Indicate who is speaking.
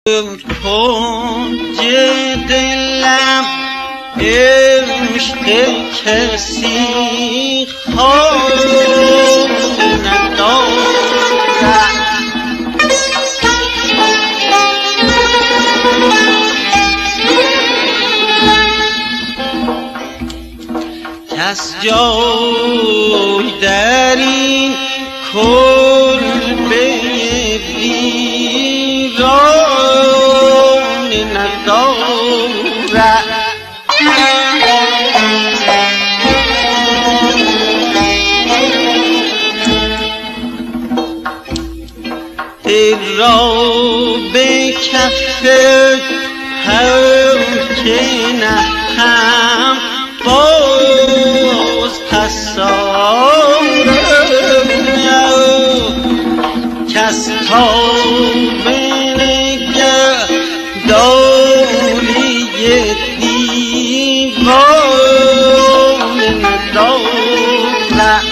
Speaker 1: کنج دلم عشق کسی خواب ندارد، کس جای در این کلبه ویران ندارد. دل را به کف هر که نهم باز پس آرم، کس تا بنگر داری دیوان ندارد.